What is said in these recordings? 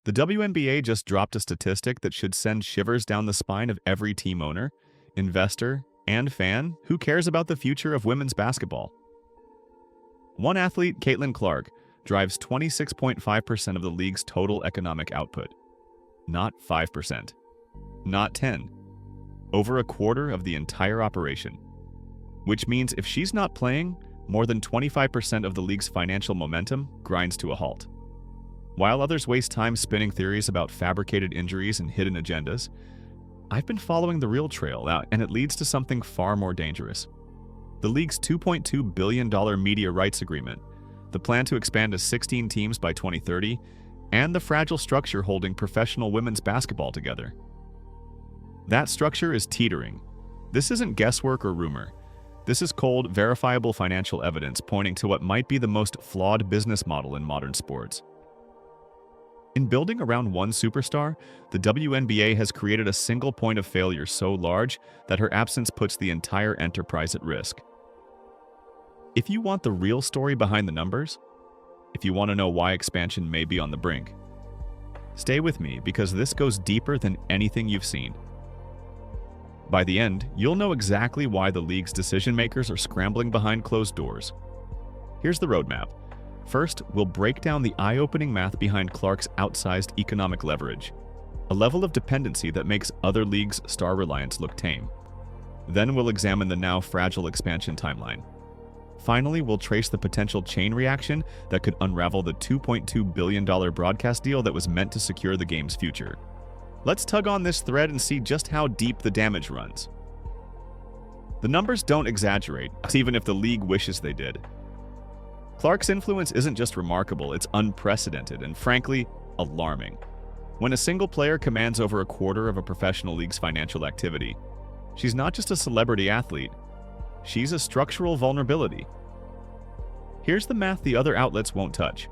The WNBA just dropped a statistic that should send shivers down the spine of every team owner, investor, and fan who cares about the future of women's basketball. One athlete, Caitlin Clark, drives 26.5% of the league's total economic output. Not 5%. Not 10. Over a quarter of the entire operation. Which means if she's not playing, more than 25% of the league's financial momentum grinds to a halt. While others waste time spinning theories about fabricated injuries and hidden agendas, I've been following the real trail out, and it leads to something far more dangerous. The league's $2.2 billion media rights agreement, the plan to expand to 16 teams by 2030, and the fragile structure holding professional women's basketball together. That structure is teetering. This isn't guesswork or rumor. This is cold, verifiable financial evidence pointing to what might be the most flawed business model in modern sports. In building around one superstar, the WNBA has created a single point of failure so large that her absence puts the entire enterprise at risk. If you want the real story behind the numbers, if you want to know why expansion may be on the brink, stay with me because this goes deeper than anything you've seen. By the end, you'll know exactly why the league's decision-makers are scrambling behind closed doors. Here's the roadmap. First, we'll break down the eye-opening math behind Clark's outsized economic leverage, a level of dependency that makes other leagues' star reliance look tame. Then we'll examine the now fragile expansion timeline. Finally, we'll trace the potential chain reaction that could unravel the $2.2 billion broadcast deal that was meant to secure the game's future. Let's tug on this thread and see just how deep the damage runs. The numbers don't exaggerate, even if the league wishes they did. Clark's influence isn't just remarkable, it's unprecedented and, frankly, alarming. When a single player commands over a quarter of a professional league's financial activity, she's not just a celebrity athlete, she's a structural vulnerability. Here's the math the other outlets won't touch.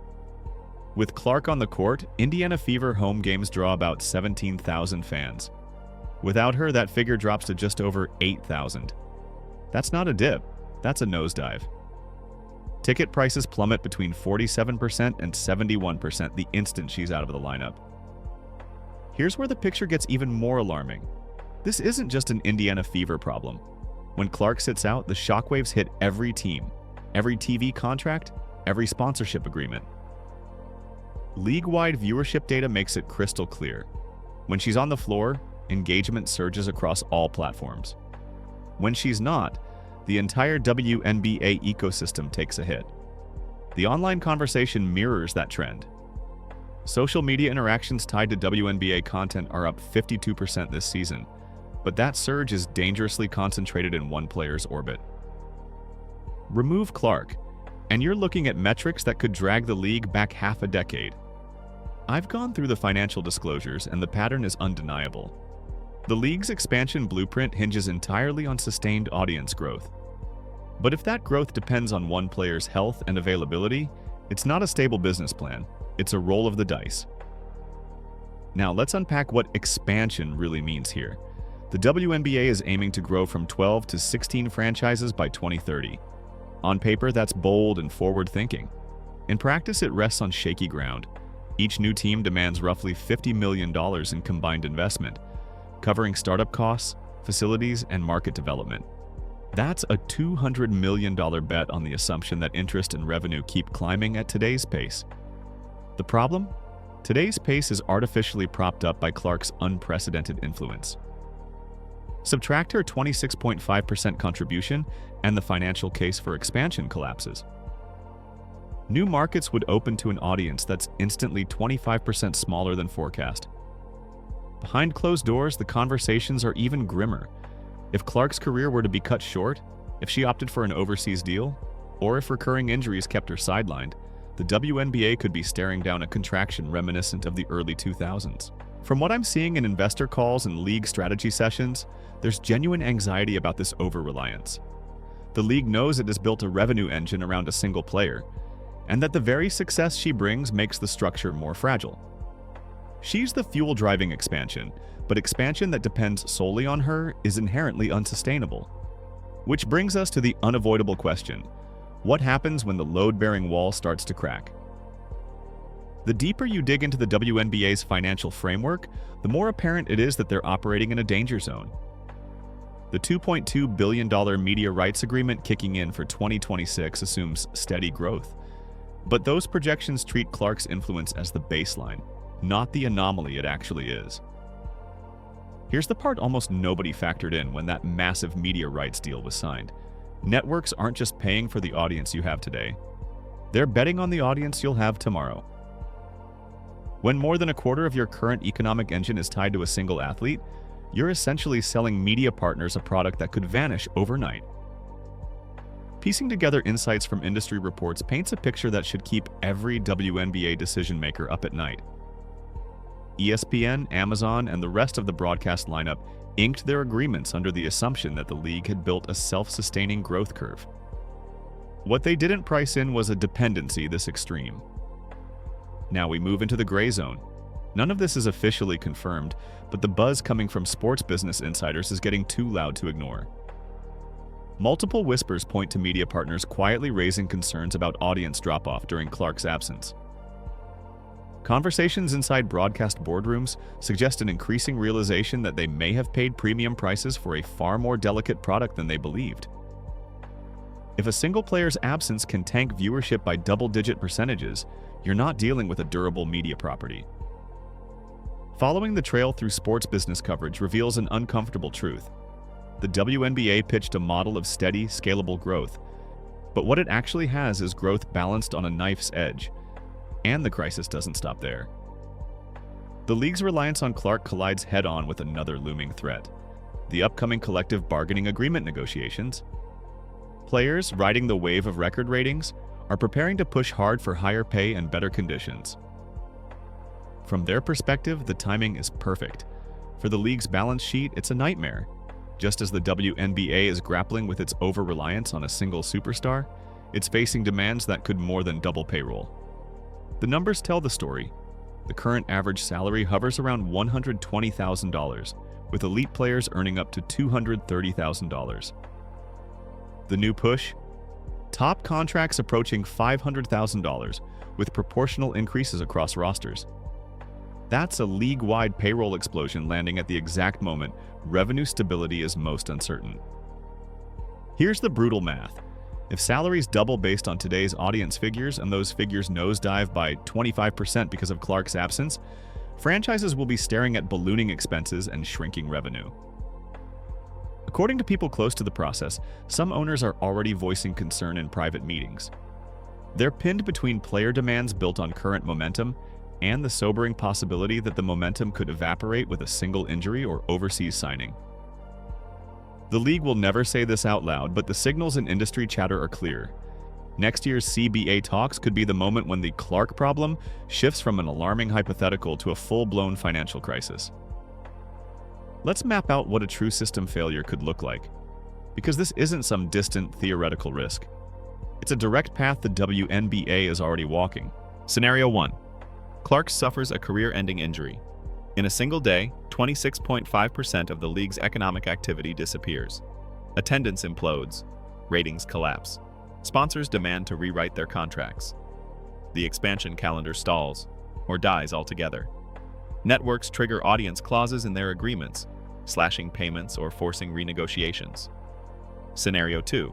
With Clark on the court, Indiana Fever home games draw about 17,000 fans. Without her, that figure drops to just over 8,000. That's not a dip, that's a nosedive. Ticket prices plummet between 47% and 71% the instant she's out of the lineup. Here's where the picture gets even more alarming. This isn't just an Indiana Fever problem. When Clark sits out, the shockwaves hit every team, every TV contract, every sponsorship agreement. League-wide viewership data makes it crystal clear. When she's on the floor, engagement surges across all platforms. When she's not, the entire WNBA ecosystem takes a hit. The online conversation mirrors that trend. Social media interactions tied to WNBA content are up 52% this season, but that surge is dangerously concentrated in one player's orbit. Remove Clark, and you're looking at metrics that could drag the league back half a decade. I've gone through the financial disclosures, and the pattern is undeniable. The league's expansion blueprint hinges entirely on sustained audience growth. But if that growth depends on one player's health and availability, it's not a stable business plan, it's a roll of the dice. Now let's unpack what expansion really means here. The WNBA is aiming to grow from 12 to 16 franchises by 2030. On paper, that's bold and forward-thinking. In practice, it rests on shaky ground. Each new team demands roughly $50 million in combined investment, covering startup costs, facilities, and market development. That's a $200 million bet on the assumption that interest and revenue keep climbing at today's pace. The problem? Today's pace is artificially propped up by Clark's unprecedented influence. Subtract her 26.5% contribution, and the financial case for expansion collapses. New markets would open to an audience that's instantly 25% smaller than forecast. Behind closed doors, the conversations are even grimmer. If Clark's career were to be cut short, if she opted for an overseas deal, or if recurring injuries kept her sidelined, the WNBA could be staring down a contraction reminiscent of the early 2000s. From what I'm seeing in investor calls and league strategy sessions, there's genuine anxiety about this over-reliance. The league knows it has built a revenue engine around a single player, and that the very success she brings makes the structure more fragile. She's the fuel driving expansion, but expansion that depends solely on her is inherently unsustainable. Which brings us to the unavoidable question: what happens when the load-bearing wall starts to crack? The deeper you dig into the WNBA's financial framework, the more apparent it is that they're operating in a danger zone. The $2.2 billion media rights agreement kicking in for 2026 assumes steady growth. But those projections treat Clark's influence as the baseline, not the anomaly it actually is. Here's the part almost nobody factored in when that massive media rights deal was signed. Networks aren't just paying for the audience you have today. They're betting on the audience you'll have tomorrow. When more than a quarter of your current economic engine is tied to a single athlete, you're essentially selling media partners a product that could vanish overnight. Piecing together insights from industry reports paints a picture that should keep every WNBA decision-maker up at night. ESPN, Amazon, and the rest of the broadcast lineup inked their agreements under the assumption that the league had built a self-sustaining growth curve. What they didn't price in was a dependency this extreme. Now we move into the gray zone. None of this is officially confirmed, but the buzz coming from sports business insiders is getting too loud to ignore. Multiple whispers point to media partners quietly raising concerns about audience drop-off during Clark's absence. Conversations inside broadcast boardrooms suggest an increasing realization that they may have paid premium prices for a far more delicate product than they believed. If a single player's absence can tank viewership by double-digit percentages, you're not dealing with a durable media property. Following the trail through sports business coverage reveals an uncomfortable truth. The WNBA pitched a model of steady, scalable growth, but what it actually has is growth balanced on a knife's edge. And the crisis doesn't stop there. The league's reliance on Clark collides head-on with another looming threat: the upcoming collective bargaining agreement negotiations. Players, riding the wave of record ratings, are preparing to push hard for higher pay and better conditions. From their perspective, the timing is perfect. For the league's balance sheet, it's a nightmare. Just as the WNBA is grappling with its over-reliance on a single superstar, it's facing demands that could more than double payroll. The numbers tell the story. The current average salary hovers around $120,000, with elite players earning up to $230,000. The new push? Top contracts approaching $500,000, with proportional increases across rosters. That's a league-wide payroll explosion landing at the exact moment revenue stability is most uncertain. Here's the brutal math. If salaries double based on today's audience figures and those figures nosedive by 25% because of Clark's absence, franchises will be staring at ballooning expenses and shrinking revenue. According to people close to the process, some owners are already voicing concern in private meetings. They're pinned between player demands built on current momentum and the sobering possibility that the momentum could evaporate with a single injury or overseas signing. The league will never say this out loud, but the signals in industry chatter are clear. Next year's CBA talks could be the moment when the Clark problem shifts from an alarming hypothetical to a full-blown financial crisis. Let's map out what a true system failure could look like, because this isn't some distant theoretical risk. It's a direct path the WNBA is already walking. Scenario 1. Clark suffers a career-ending injury. In a single day, 26.5% of the league's economic activity disappears. Attendance implodes. Ratings collapse. Sponsors demand to rewrite their contracts. The expansion calendar stalls, or dies altogether. Networks trigger audience clauses in their agreements, slashing payments or forcing renegotiations. Scenario 2.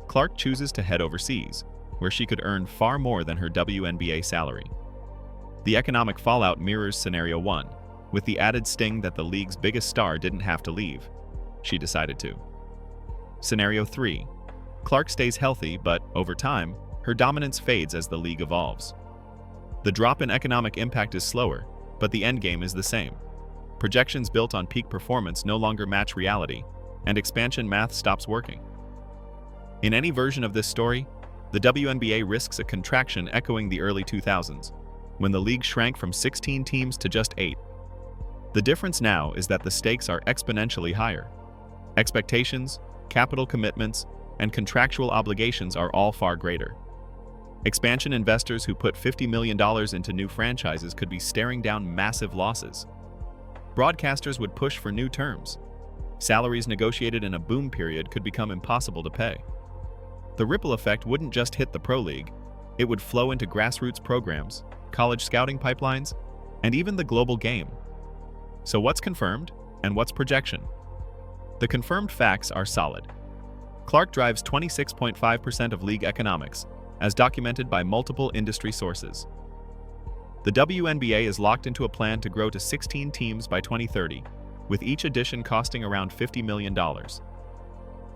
Clark chooses to head overseas, where she could earn far more than her WNBA salary. The economic fallout mirrors Scenario 1, with the added sting that the league's biggest star didn't have to leave. She decided to. Scenario 3. Clark stays healthy, but, over time, her dominance fades as the league evolves. The drop in economic impact is slower, but the endgame is the same. Projections built on peak performance no longer match reality, and expansion math stops working. In any version of this story, the WNBA risks a contraction echoing the early 2000s, when the league shrank from 16 teams to just 8. The difference now is that the stakes are exponentially higher. Expectations, capital commitments, and contractual obligations are all far greater. Expansion investors who put $50 million into new franchises could be staring down massive losses. Broadcasters would push for new terms. Salaries negotiated in a boom period could become impossible to pay. The ripple effect wouldn't just hit the pro league, it would flow into grassroots programs, college scouting pipelines, and even the global game. So what's confirmed and what's projection? The confirmed facts are solid. Clark drives 26.5% of league economics, as documented by multiple industry sources. The WNBA is locked into a plan to grow to 16 teams by 2030, with each addition costing around $50 million.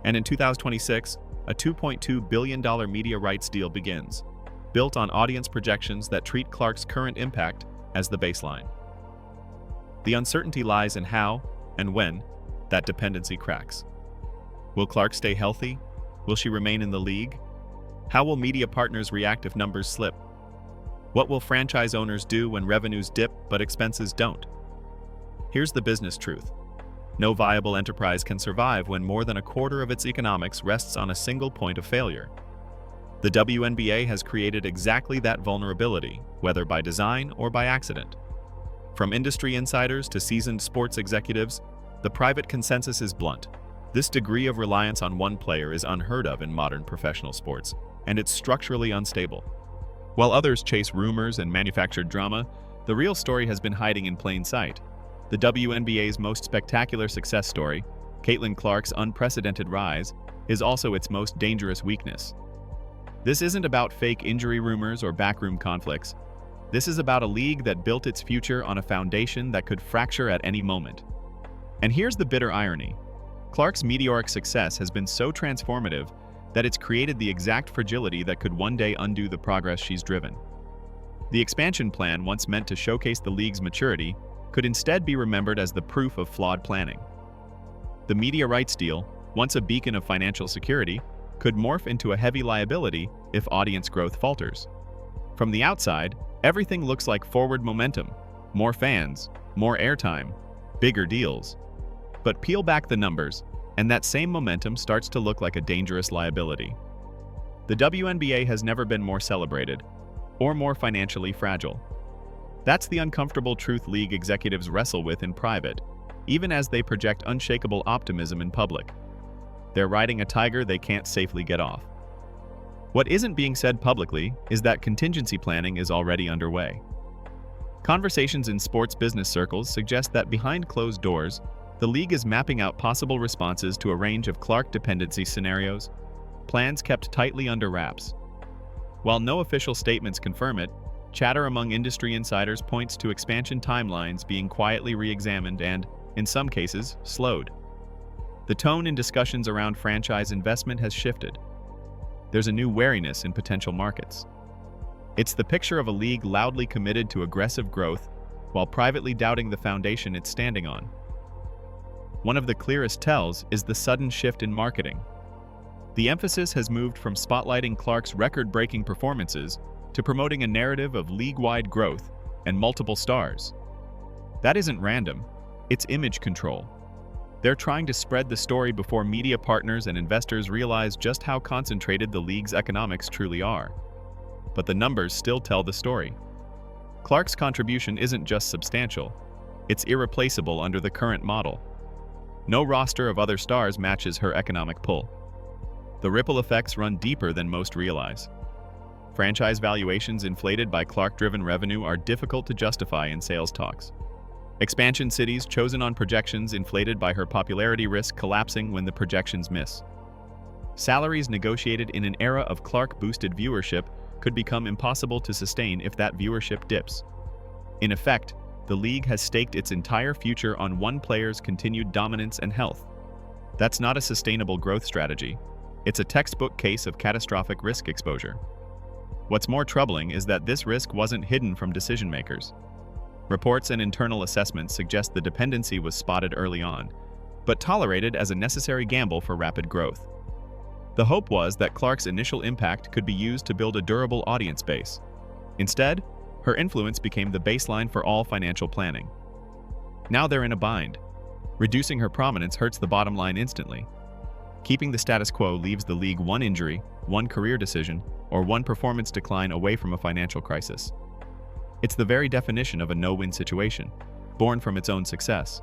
And in 2026, a $2.2 billion media rights deal begins, built on audience projections that treat Clark's current impact as the baseline. The uncertainty lies in how and when that dependency cracks. Will Clark stay healthy? Will she remain in the league? How will media partners react if numbers slip? What will franchise owners do when revenues dip but expenses don't? Here's the business truth. No viable enterprise can survive when more than a quarter of its economics rests on a single point of failure. The WNBA has created exactly that vulnerability, whether by design or by accident. From industry insiders to seasoned sports executives, the private consensus is blunt. This degree of reliance on one player is unheard of in modern professional sports, and it's structurally unstable. While others chase rumors and manufactured drama, the real story has been hiding in plain sight. The WNBA's most spectacular success story, Caitlin Clark's unprecedented rise, is also its most dangerous weakness. This isn't about fake injury rumors or backroom conflicts. This is about a league that built its future on a foundation that could fracture at any moment. And here's the bitter irony. Clark's meteoric success has been so transformative that it's created the exact fragility that could one day undo the progress she's driven. The expansion plan, once meant to showcase the league's maturity, could instead be remembered as the proof of flawed planning. The media rights deal, once a beacon of financial security, could morph into a heavy liability if audience growth falters. From the outside, everything looks like forward momentum, more fans, more airtime, bigger deals. But peel back the numbers, and that same momentum starts to look like a dangerous liability. The WNBA has never been more celebrated, or more financially fragile. That's the uncomfortable truth league executives wrestle with in private, even as they project unshakable optimism in public. They're riding a tiger they can't safely get off. What isn't being said publicly is that contingency planning is already underway. Conversations in sports business circles suggest that behind closed doors, the league is mapping out possible responses to a range of Clark dependency scenarios, plans kept tightly under wraps. While no official statements confirm it, chatter among industry insiders points to expansion timelines being quietly re-examined and, in some cases, slowed. The tone in discussions around franchise investment has shifted. There's a new wariness in potential markets. It's the picture of a league loudly committed to aggressive growth while privately doubting the foundation it's standing on. One of the clearest tells is the sudden shift in marketing. The emphasis has moved from spotlighting Clark's record-breaking performances to promoting a narrative of league-wide growth and multiple stars. That isn't random, it's image control. They're trying to spread the story before media partners and investors realize just how concentrated the league's economics truly are. But the numbers still tell the story. Clark's contribution isn't just substantial, it's irreplaceable under the current model. No roster of other stars matches her economic pull. The ripple effects run deeper than most realize. Franchise valuations inflated by Clark-driven revenue are difficult to justify in sales talks. Expansion cities chosen on projections inflated by her popularity risk collapsing when the projections miss. Salaries negotiated in an era of Clark-boosted viewership could become impossible to sustain if that viewership dips. In effect, the league has staked its entire future on one player's continued dominance and health. That's not a sustainable growth strategy. It's a textbook case of catastrophic risk exposure. What's more troubling is that this risk wasn't hidden from decision-makers. Reports and internal assessments suggest the dependency was spotted early on, but tolerated as a necessary gamble for rapid growth. The hope was that Clark's initial impact could be used to build a durable audience base. Instead, her influence became the baseline for all financial planning. Now they're in a bind. Reducing her prominence hurts the bottom line instantly. Keeping the status quo leaves the league one injury, one career decision, or one performance decline away from a financial crisis. It's the very definition of a no-win situation, born from its own success.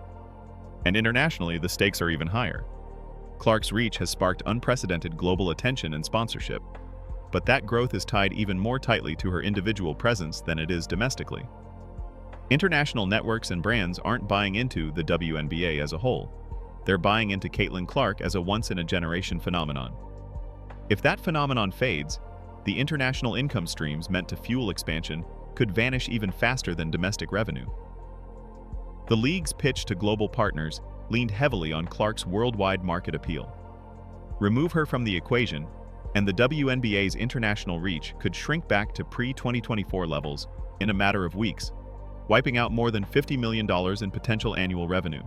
And internationally, the stakes are even higher. Clark's reach has sparked unprecedented global attention and sponsorship. but that growth is tied even more tightly to her individual presence than it is domestically. International networks and brands aren't buying into the WNBA as a whole. They're buying into Caitlin Clark as a once-in-a-generation phenomenon. If that phenomenon fades, the international income streams meant to fuel expansion could vanish even faster than domestic revenue. The league's pitch to global partners leaned heavily on Clark's worldwide market appeal. Remove her from the equation, and the WNBA's international reach could shrink back to pre-2024 levels in a matter of weeks, wiping out more than $50 million in potential annual revenue.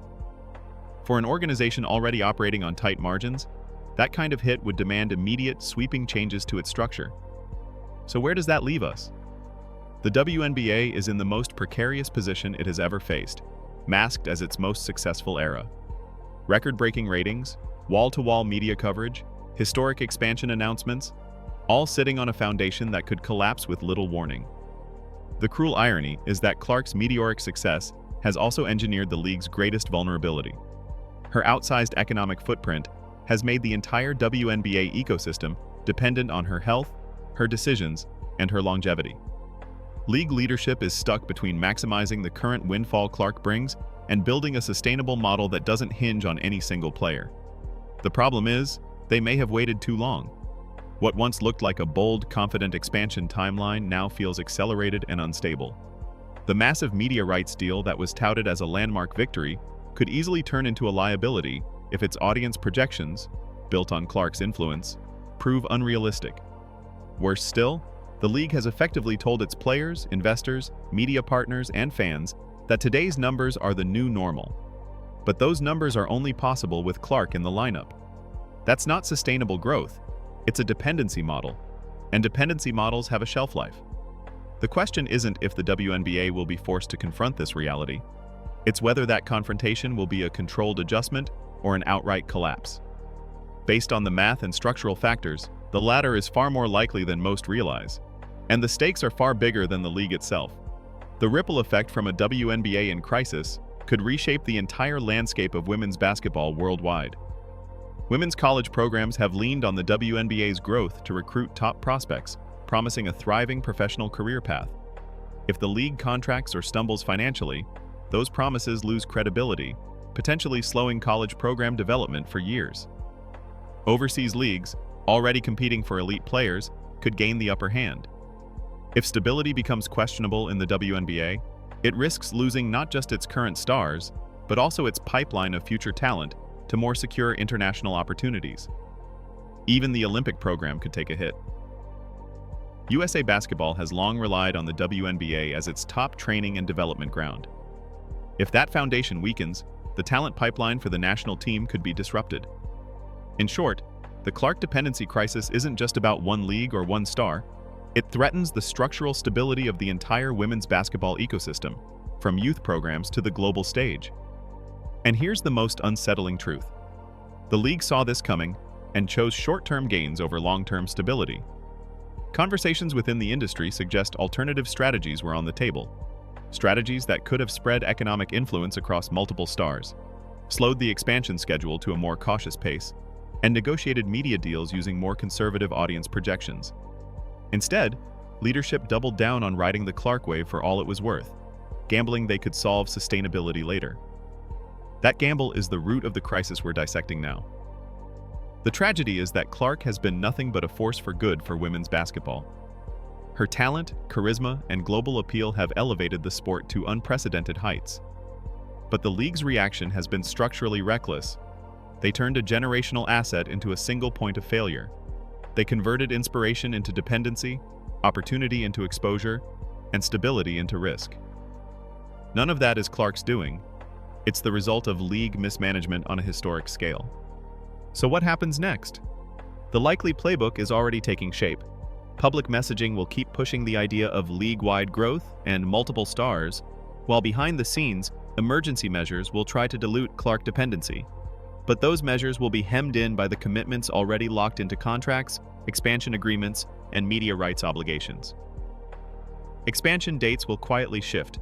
For an organization already operating on tight margins, that kind of hit would demand immediate, sweeping changes to its structure. So where does that leave us? The WNBA is in the most precarious position it has ever faced, masked as its most successful era. Record-breaking ratings, wall-to-wall media coverage, historic expansion announcements, all sitting on a foundation that could collapse with little warning. The cruel irony is that Clark's meteoric success has also engineered the league's greatest vulnerability. Her outsized economic footprint has made the entire WNBA ecosystem dependent on her health, her decisions, and her longevity. League leadership is stuck between maximizing the current windfall Clark brings and building a sustainable model that doesn't hinge on any single player. The problem is, they may have waited too long. What once looked like a bold, confident expansion timeline now feels accelerated and unstable. The massive media rights deal that was touted as a landmark victory could easily turn into a liability if its audience projections, built on Clark's influence, prove unrealistic. Worse still, the league has effectively told its players, investors, media partners, and fans that today's numbers are the new normal. But those numbers are only possible with Clark in the lineup. That's not sustainable growth, it's a dependency model, and dependency models have a shelf life. The question isn't if the WNBA will be forced to confront this reality, it's whether that confrontation will be a controlled adjustment or an outright collapse. Based on the math and structural factors, the latter is far more likely than most realize, and the stakes are far bigger than the league itself. The ripple effect from a WNBA in crisis could reshape the entire landscape of women's basketball worldwide. Women's college programs have leaned on the WNBA's growth to recruit top prospects, promising a thriving professional career path. If the league contracts or stumbles financially, those promises lose credibility, potentially slowing college program development for years. Overseas leagues, already competing for elite players, could gain the upper hand. If stability becomes questionable in the WNBA, it risks losing not just its current stars, but also its pipeline of future talent to more secure international opportunities. Even the Olympic program could take a hit. USA Basketball has long relied on the WNBA as its top training and development ground. If that foundation weakens, the talent pipeline for the national team could be disrupted. In short, the Clark dependency crisis isn't just about one league or one star. It threatens the structural stability of the entire women's basketball ecosystem, from youth programs to the global stage. And here's the most unsettling truth. The league saw this coming and chose short-term gains over long-term stability. Conversations within the industry suggest alternative strategies were on the table. Strategies that could have spread economic influence across multiple stars, slowed the expansion schedule to a more cautious pace, and negotiated media deals using more conservative audience projections. Instead, leadership doubled down on riding the Clark wave for all it was worth, gambling they could solve sustainability later. That gamble is the root of the crisis we're dissecting now. The tragedy is that Clark has been nothing but a force for good for women's basketball. Her talent, charisma, and global appeal have elevated the sport to unprecedented heights. But the league's reaction has been structurally reckless. They turned a generational asset into a single point of failure. They converted inspiration into dependency, opportunity into exposure, and stability into risk. None of that is Clark's doing. It's the result of league mismanagement on a historic scale. So what happens next? The likely playbook is already taking shape. Public messaging will keep pushing the idea of league-wide growth and multiple stars, while behind the scenes, emergency measures will try to dilute Clark dependency. But those measures will be hemmed in by the commitments already locked into contracts, expansion agreements, and media rights obligations. Expansion dates will quietly shift,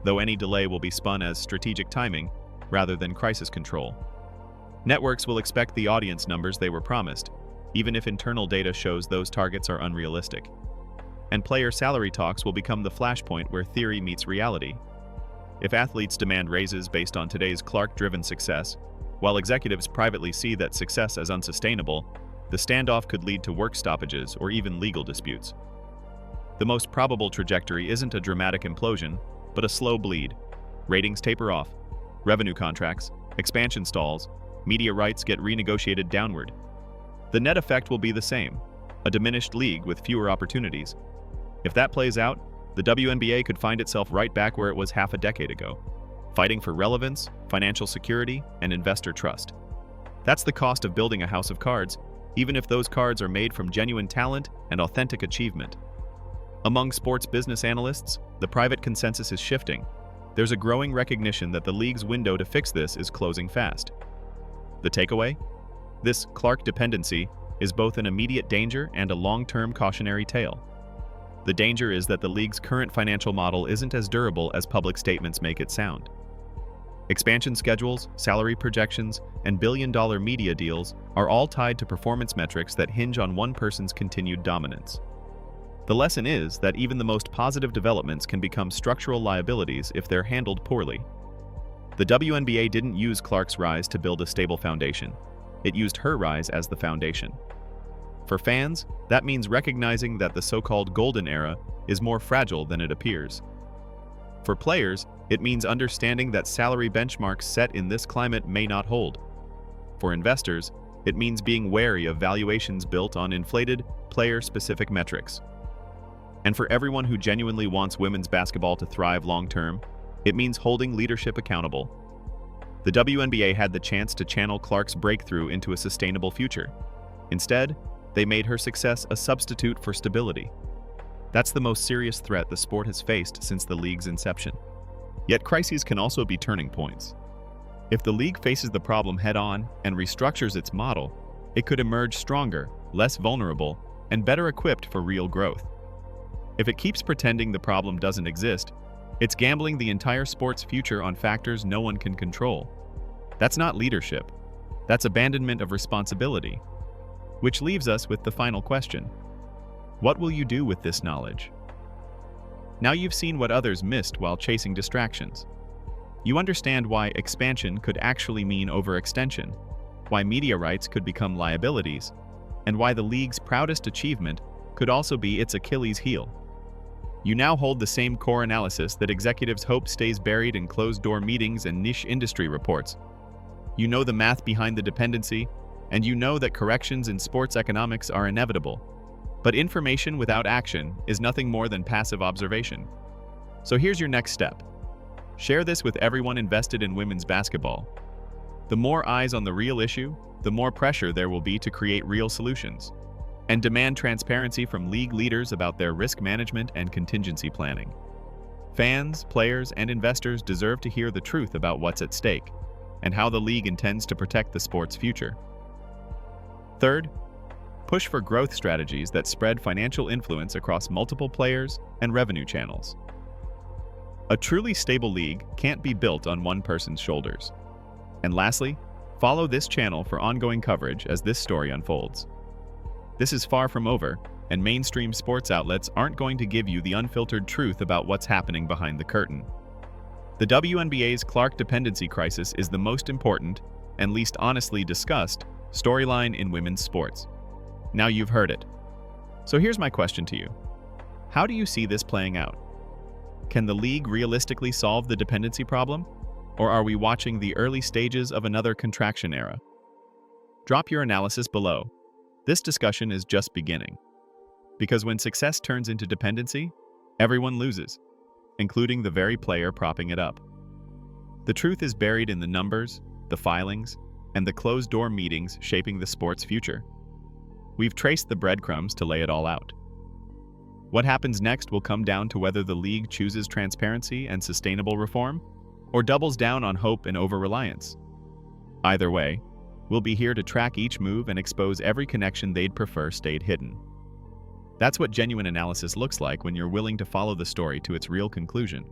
though any delay will be spun as strategic timing rather than crisis control. Networks will expect the audience numbers they were promised, even if internal data shows those targets are unrealistic. And player salary talks will become the flashpoint where theory meets reality. If athletes demand raises based on today's Clark-driven success, while executives privately see that success as unsustainable, the standoff could lead to work stoppages or even legal disputes. The most probable trajectory isn't a dramatic implosion, but a slow bleed. Ratings taper off, revenue contracts, expansion stalls, media rights get renegotiated downward. The net effect will be the same, a diminished league with fewer opportunities. If that plays out, the WNBA could find itself right back where it was half a decade ago, fighting for relevance, financial security, and investor trust. That's the cost of building a house of cards, even if those cards are made from genuine talent and authentic achievement. Among sports business analysts, the private consensus is shifting. There's a growing recognition that the league's window to fix this is closing fast. The takeaway? This Clark dependency is both an immediate danger and a long-term cautionary tale. The danger is that the league's current financial model isn't as durable as public statements make it sound. Expansion schedules, salary projections, and billion-dollar media deals are all tied to performance metrics that hinge on one person's continued dominance. The lesson is that even the most positive developments can become structural liabilities if they're handled poorly. The WNBA didn't use Clark's rise to build a stable foundation. It used her rise as the foundation. For fans, that means recognizing that the so-called golden era is more fragile than it appears. For players, it means understanding that salary benchmarks set in this climate may not hold. For investors, it means being wary of valuations built on inflated, player-specific metrics. And for everyone who genuinely wants women's basketball to thrive long-term, it means holding leadership accountable. The WNBA had the chance to channel Clark's breakthrough into a sustainable future. Instead, they made her success a substitute for stability. That's the most serious threat the sport has faced since the league's inception. Yet crises can also be turning points. If the league faces the problem head-on and restructures its model, it could emerge stronger, less vulnerable, and better equipped for real growth. If it keeps pretending the problem doesn't exist, it's gambling the entire sport's future on factors no one can control. That's not leadership. That's abandonment of responsibility. Which leaves us with the final question. What will you do with this knowledge? Now you've seen what others missed while chasing distractions. You understand why expansion could actually mean overextension, why media rights could become liabilities, and why the league's proudest achievement could also be its Achilles heel. You now hold the same core analysis that executives hope stays buried in closed-door meetings and niche industry reports. You know the math behind the dependency, and you know that corrections in sports economics are inevitable. But information without action is nothing more than passive observation. So here's your next step. Share this with everyone invested in women's basketball. The more eyes on the real issue, the more pressure there will be to create real solutions. And demand transparency from league leaders about their risk management and contingency planning. Fans, players, and investors deserve to hear the truth about what's at stake and how the league intends to protect the sport's future. Third, push for growth strategies that spread financial influence across multiple players and revenue channels. A truly stable league can't be built on one person's shoulders. And lastly, follow this channel for ongoing coverage as this story unfolds. This is far from over, and mainstream sports outlets aren't going to give you the unfiltered truth about what's happening behind the curtain. The WNBA's Clark dependency crisis is the most important, and least honestly discussed, storyline in women's sports. Now you've heard it. So here's my question to you. How do you see this playing out? Can the league realistically solve the dependency problem? Or are we watching the early stages of another contraction era? Drop your analysis below. This discussion is just beginning. Because when success turns into dependency, everyone loses, including the very player propping it up. The truth is buried in the numbers, the filings, and the closed-door meetings shaping the sport's future. We've traced the breadcrumbs to lay it all out. What happens next will come down to whether the league chooses transparency and sustainable reform, or doubles down on hope and over-reliance. Either way, we'll be here to track each move and expose every connection they'd prefer stayed hidden. That's what genuine analysis looks like when you're willing to follow the story to its real conclusion.